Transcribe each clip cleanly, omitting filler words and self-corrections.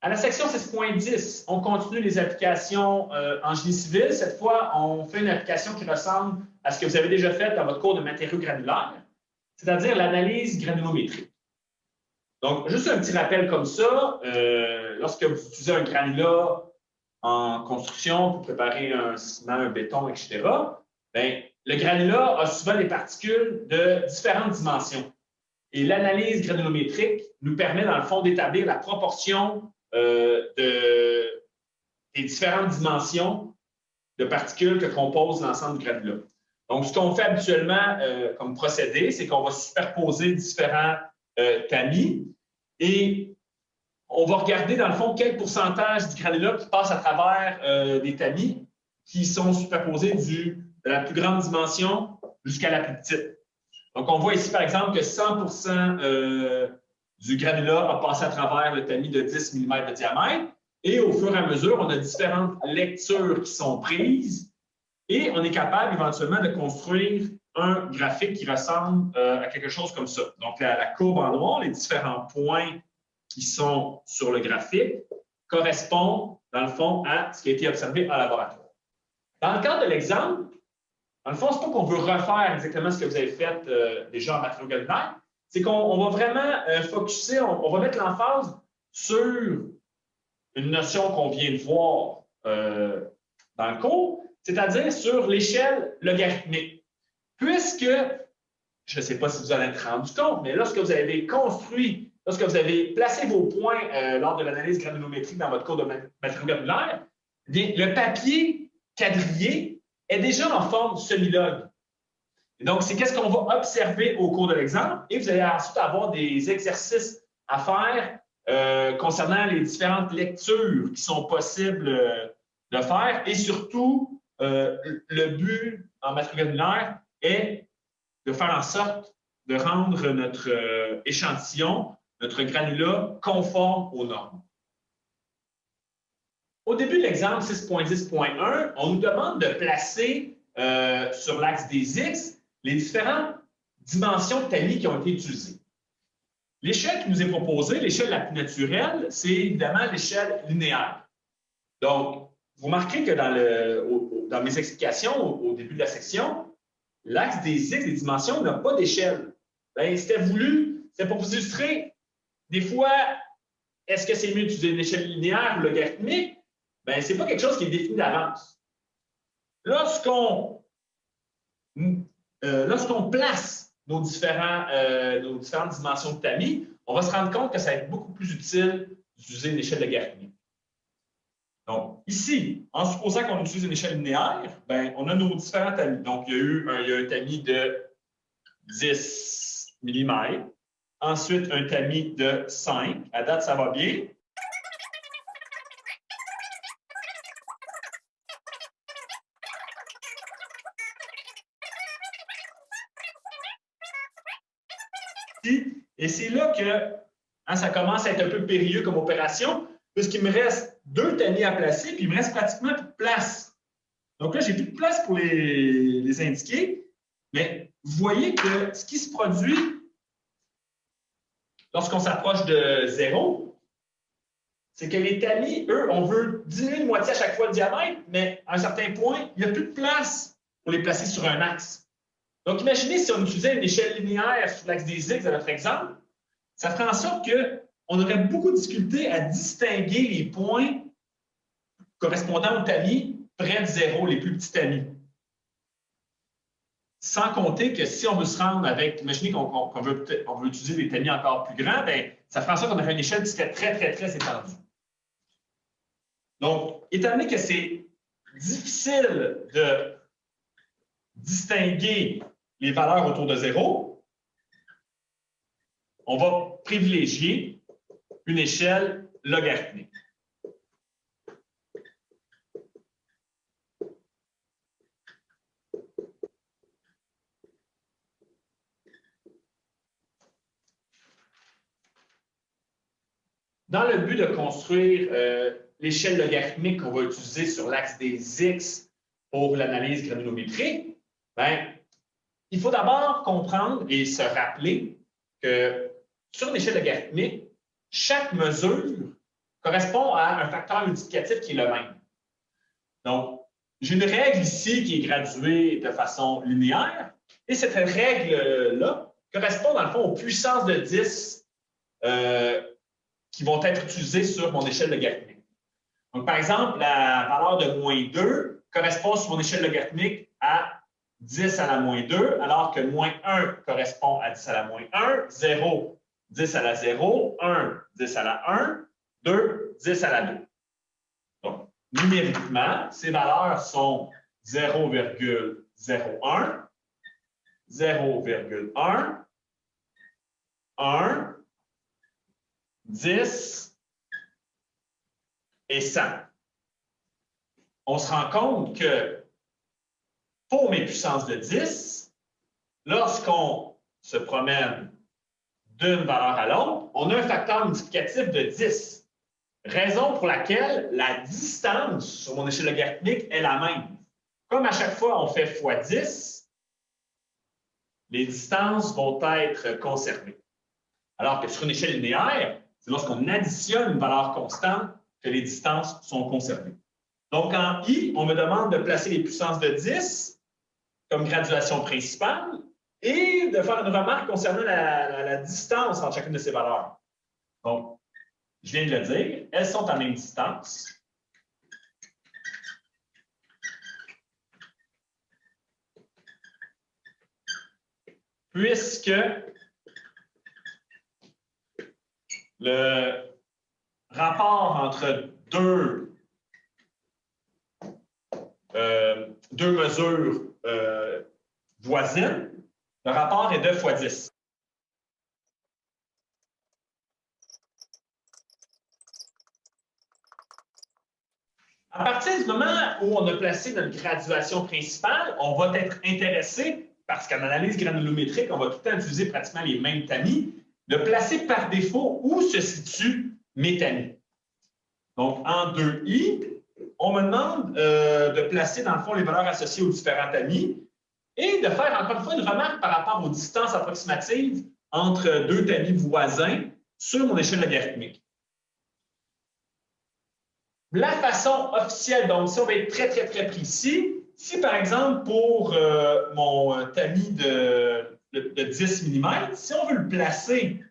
À la section 6.10, on continue les applications en génie civil. Cette fois, on fait une application qui ressemble à ce que vous avez déjà fait dans votre cours de matériaux granulaires, c'est-à-dire l'analyse granulométrique. Donc, juste un petit rappel comme ça, lorsque vous utilisez un granulat en construction pour préparer un ciment, un béton, etc., bien, le granulat a souvent des particules de différentes dimensions. Et l'analyse granulométrique nous permet, dans le fond, d'établir la proportion des différentes dimensions de particules que compose l'ensemble du granulat. Donc, ce qu'on fait habituellement comme procédé, c'est qu'on va superposer différents tamis et on va regarder, dans le fond, quel pourcentage du granulat qui passe à travers des tamis qui sont superposés de la plus grande dimension jusqu'à la plus petite. Donc, on voit ici, par exemple, que 100% du granulat a passé à travers le tamis de 10 mm de diamètre. Et au fur et à mesure, on a différentes lectures qui sont prises et on est capable éventuellement de construire un graphique qui ressemble à quelque chose comme ça. Donc, la courbe en noir, les différents points qui sont sur le graphique correspondent, dans le fond, à ce qui a été observé en laboratoire. Dans le cadre de l'exemple, dans le fond, ce n'est pas qu'on veut refaire exactement ce que vous avez fait déjà en matériaux granulaires, c'est qu'on va vraiment focusser, on va mettre l'emphase sur une notion qu'on vient de voir dans le cours, c'est-à-dire sur l'échelle logarithmique. Puisque, je ne sais pas si vous en êtes rendu compte, mais lorsque vous avez construit, lorsque vous avez placé vos points lors de l'analyse granulométrique dans votre cours de matériaux granulaires, le papier quadrillé est déjà en forme semi-log. Donc, c'est qu'est-ce qu'on va observer au cours de l'exemple et vous allez ensuite avoir des exercices à faire concernant les différentes lectures qui sont possibles de faire et surtout, le but en matériaux granulaires est de faire en sorte de rendre notre échantillon, notre granulat, conforme aux normes. Au début de l'exemple 6.10.1, on nous demande de placer sur l'axe des X les différentes dimensions de tamis qui ont été utilisées. L'échelle qui nous est proposée, l'échelle la plus naturelle, c'est évidemment l'échelle linéaire. Donc, vous remarquez que dans mes explications au début de la section, l'axe des X, des dimensions, n'a pas d'échelle. C'était voulu, c'était pour vous illustrer, des fois, est-ce que c'est mieux d'utiliser une échelle linéaire ou logarithmique? Bien, ce n'est pas quelque chose qui est défini d'avance. Lorsqu'on place nos différentes dimensions de tamis, on va se rendre compte que ça va être beaucoup plus utile d'utiliser une échelle logarithmique. Donc, ici, en supposant qu'on utilise une échelle linéaire, bien, on a nos différents tamis. Donc, il y a un tamis de 10 mm, ensuite un tamis de 5. À date, ça va bien. Et c'est là que ça commence à être un peu périlleux comme opération, puisqu'il me reste 2 tamis à placer, puis il me reste pratiquement plus de place. Donc là, j'ai plus de place pour les indiquer, mais vous voyez que ce qui se produit lorsqu'on s'approche de 0, c'est que les tamis, eux, on veut diminuer de moitié à chaque fois le diamètre, mais à un certain point, il n'y a plus de place pour les placer sur un axe. Donc, imaginez si on utilisait une échelle linéaire sur l'axe des X, dans notre exemple, ça ferait en sorte qu'on aurait beaucoup de difficulté à distinguer les points correspondant aux tamis près de 0, les plus petits tamis. Sans compter que si on veut se rendre avec, imaginez qu'on veut utiliser des tamis encore plus grands, bien, ça ferait en sorte qu'on aurait une échelle qui serait très, très, très étendue. Donc, étant donné que c'est difficile de distinguer les valeurs autour de 0, on va privilégier une échelle logarithmique. Dans le but de construire l'échelle logarithmique qu'on va utiliser sur l'axe des X pour l'analyse granulométrique, bien, il faut d'abord comprendre et se rappeler que sur l'échelle logarithmique, chaque mesure correspond à un facteur multiplicatif qui est le même. Donc, j'ai une règle ici qui est graduée de façon linéaire, et cette règle-là correspond, dans le fond, aux puissances de 10 qui vont être utilisées sur mon échelle logarithmique. Donc, par exemple, la valeur de moins 2 correspond sur mon échelle logarithmique à 10 à la moins 2, alors que moins 1 correspond à 10 à la moins 1, 0, 10 à la 0, 1, 10 à la 1, 2, 10 à la 2. Donc, numériquement, ces valeurs sont 0,01, 0,1, 1, 10 et 100. On se rend compte que pour mes puissances de 10, lorsqu'on se promène d'une valeur à l'autre, on a un facteur multiplicatif de 10. Raison pour laquelle la distance sur mon échelle logarithmique est la même. Comme à chaque fois on fait x 10, les distances vont être conservées. Alors que sur une échelle linéaire, c'est lorsqu'on additionne une valeur constante que les distances sont conservées. Donc, en I, on me demande de placer les puissances de 10 comme graduation principale et de faire une remarque concernant la distance entre chacune de ces valeurs. Donc, je viens de le dire, elles sont à même distance. Puisque le rapport entre deux mesures voisines, le rapport est 2 fois 10. À partir du moment où on a placé notre graduation principale, on va être intéressé, parce qu'en analyse granulométrique, on va tout le temps utiliser pratiquement les mêmes tamis, de placer par défaut où se situent mes tamis. Donc, en 2i, on me demande de placer, dans le fond, les valeurs associées aux différents tamis et de faire, encore une fois, une remarque par rapport aux distances approximatives entre deux tamis voisins sur mon échelle logarithmique. La façon officielle, donc si on va être très, très, très précis, si par exemple pour mon tamis de 10 mm, si on veut le placer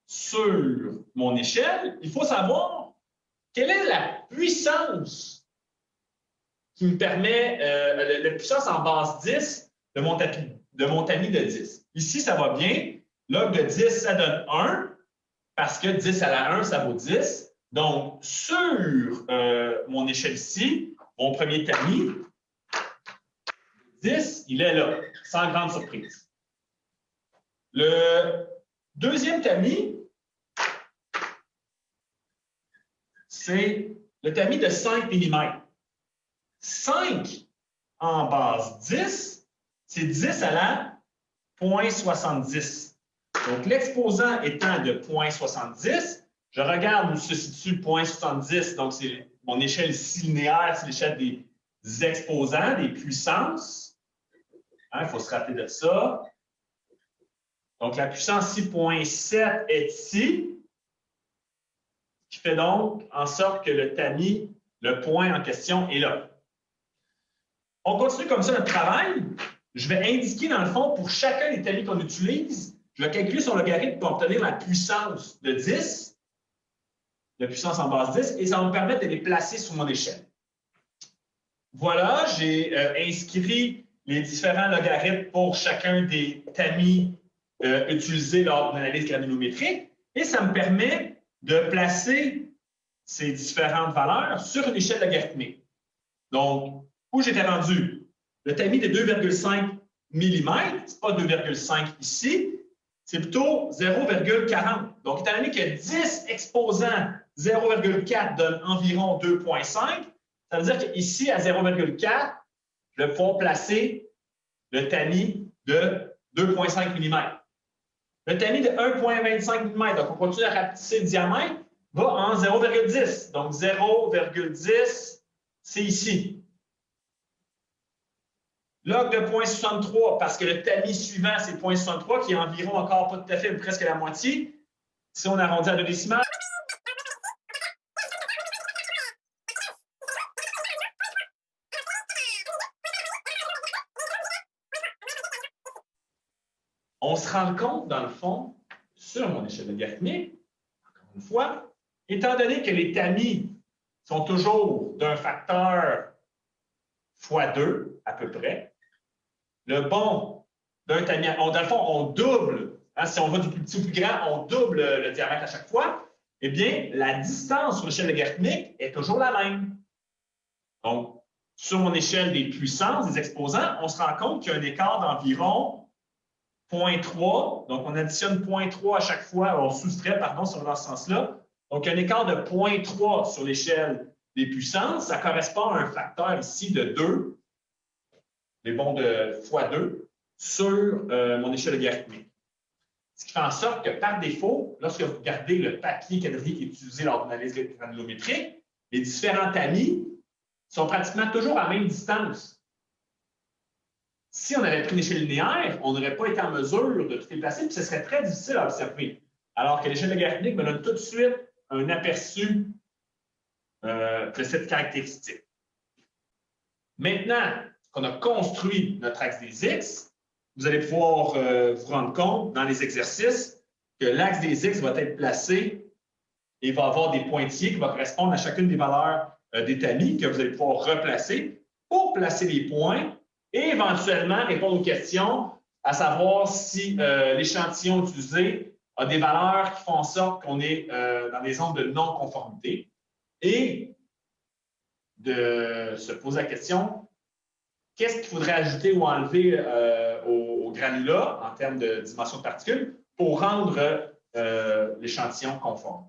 sur mon échelle, il faut savoir quelle est la puissance qui me permet, la puissance en base 10 de mon tamis de 10. Ici, ça va bien. Log de 10, ça donne 1, parce que 10 à la 1, ça vaut 10. Donc, sur mon échelle ici, mon premier tamis, 10, il est là, sans grande surprise. Le deuxième tamis, c'est le tamis de 5 mm. 5 en base 10, c'est 10 à la 0,70. Donc, l'exposant étant de 0,70, je regarde où se situe 0,70, donc c'est mon échelle ici linéaire, c'est l'échelle des exposants, des puissances. Hein, il faut se rappeler de ça. Donc, la puissance ici, 0,7 est ici, qui fait donc en sorte que le tamis, le point en question, est là. On continue comme ça notre travail. Je vais indiquer, dans le fond, pour chacun des tamis qu'on utilise, je vais calculer son logarithme pour obtenir la puissance de 10, la puissance en base 10, et ça va me permettre de les placer sur mon échelle. Voilà, j'ai inscrit les différents logarithmes pour chacun des tamis utilisés lors d'une analyse granulométrique, et ça me permet de placer ces différentes valeurs sur une échelle logarithmique. Donc, où j'étais rendu? Le tamis de 2,5 mm, ce n'est pas 2,5 ici, c'est plutôt 0,40. Donc, étant donné que 10 exposants 0,4 donne environ 2,5, ça veut dire qu'ici, à 0,4, je vais pouvoir placer le tamis de 2,5 mm. Le tamis de 1,25 mm, donc on continue à rapetisser le diamètre, va en 0,10. Donc, 0,10, c'est ici. Log de 0,63, parce que le tamis suivant, c'est 0,63, qui est environ encore pas tout à fait, mais presque la moitié. Si on arrondit à 2 décimales, se rend compte, dans le fond, sur mon échelle logarithmique, encore une fois, étant donné que les tamis sont toujours d'un facteur fois 2, à peu près, le bon d'un tamis, dans le fond, on double, hein, si on va du plus petit au plus grand, on double le diamètre à chaque fois, eh bien, la distance sur l'échelle logarithmique est toujours la même. Donc, sur mon échelle des puissances, des exposants, on se rend compte qu'il y a un écart d'environ 0,3. Donc, on additionne 0,3 à chaque fois, on soustrait, pardon, si on va dans ce sens-là. Donc, un écart de 0,3 sur l'échelle des puissances, ça correspond à un facteur ici de 2, les bons de fois 2, sur mon échelle logarithmique. Ce qui fait en sorte que, par défaut, lorsque vous regardez le papier quadrillé qui est utilisé lors d'une analyse granulométrique, les différents tamis sont pratiquement toujours à la même distance. Si on avait pris une échelle linéaire, on n'aurait pas été en mesure de tout déplacer, puis ce serait très difficile à observer. Alors que l'échelle logarithmique me donne tout de suite un aperçu de cette caractéristique. Maintenant qu'on a construit notre axe des X, vous allez pouvoir vous rendre compte dans les exercices que l'axe des X va être placé et va avoir des pointillés qui vont correspondre à chacune des valeurs des tamis que vous allez pouvoir replacer pour placer les points et éventuellement répondre aux questions, à savoir si l'échantillon utilisé a des valeurs qui font en sorte qu'on est dans des zones de non-conformité et de se poser la question, qu'est-ce qu'il faudrait ajouter ou enlever au granulat en termes de dimension de particules pour rendre l'échantillon conforme.